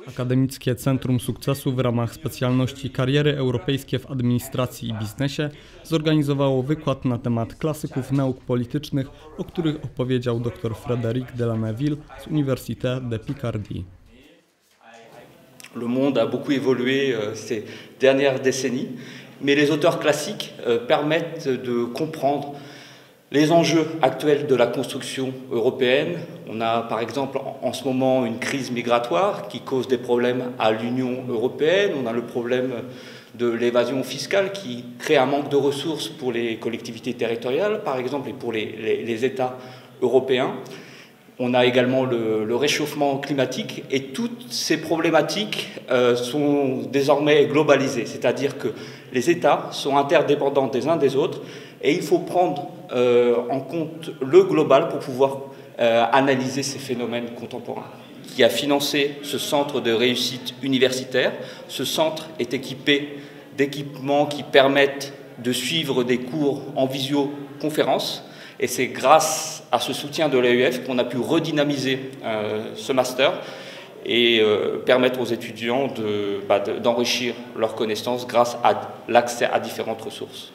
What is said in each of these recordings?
Akademickie Centrum Sukcesu w ramach specjalności Kariery Europejskie w Administracji i Biznesie zorganizowało wykład na temat klasyków nauk politycznych, o których opowiedział dr Frédéric Delannéville z Université de Picardie. Le monde a beaucoup évolué ces dernières décennies, mais les auteurs classiques permettent de comprendre les enjeux actuels de la construction européenne. On a par exemple en ce moment une crise migratoire qui cause des problèmes à l'Union européenne. On a le problème de l'évasion fiscale qui crée un manque de ressources pour les collectivités territoriales, par exemple, et pour les États européens. On a également le réchauffement climatique et toutes ces problématiques sont désormais globalisées, c'est-à-dire que les États sont interdépendants des uns des autres et il faut prendre en compte le global pour pouvoir analyser ces phénomènes contemporains. Qui a financé ce centre de réussite universitaire. Ce centre est équipé d'équipements qui permettent de suivre des cours en visioconférence. Et c'est grâce à ce soutien de l'AEF qu'on a pu redynamiser ce master et permettre aux étudiants d'enrichir leurs connaissances grâce à l'accès à différentes ressources.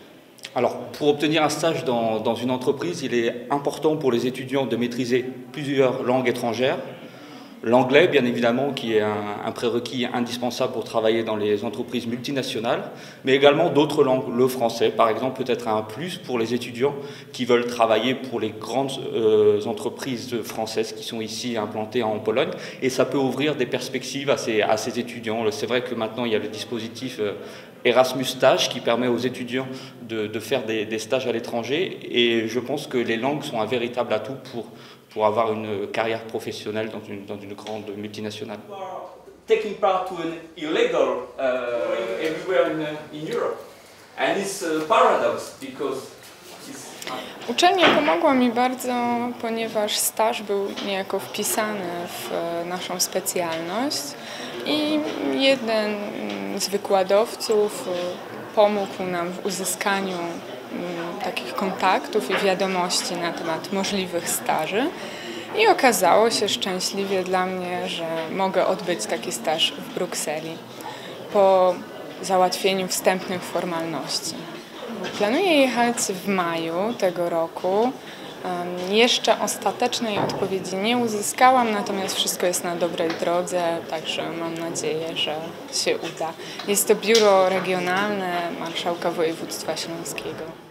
Alors, pour obtenir un stage dans une entreprise, il est important pour les étudiants de maîtriser plusieurs langues étrangères. L'anglais, bien évidemment, qui est un prérequis indispensable pour travailler dans les entreprises multinationales, mais également d'autres langues. Le français, par exemple, peut être un plus pour les étudiants qui veulent travailler pour les grandes entreprises françaises qui sont ici implantées en Pologne. Et ça peut ouvrir des perspectives à ces étudiants. C'est vrai que maintenant, il y a le dispositif Erasmus Stage qui permet aux étudiants de faire des stages à l'étranger. Et je pense que les langues sont un véritable atout pour avoir une carrière professionnelle dans une grande multinationale. Taking part to an illegal everywhere in Europe, and it's a paradox because uczelnia pomogła mi bardzo, ponieważ staż był niejako wpisany w naszą specjalność i jeden z wykładowców pomógł nam w uzyskaniu takich kontaktów i wiadomości na temat możliwych staży i okazało się szczęśliwie dla mnie, że mogę odbyć taki staż w Brukseli po załatwieniu wstępnych formalności. Planuję jechać w maju tego roku. Jeszcze ostatecznej odpowiedzi nie uzyskałam, natomiast wszystko jest na dobrej drodze, także mam nadzieję, że się uda. Jest to biuro regionalne Marszałka Województwa Śląskiego.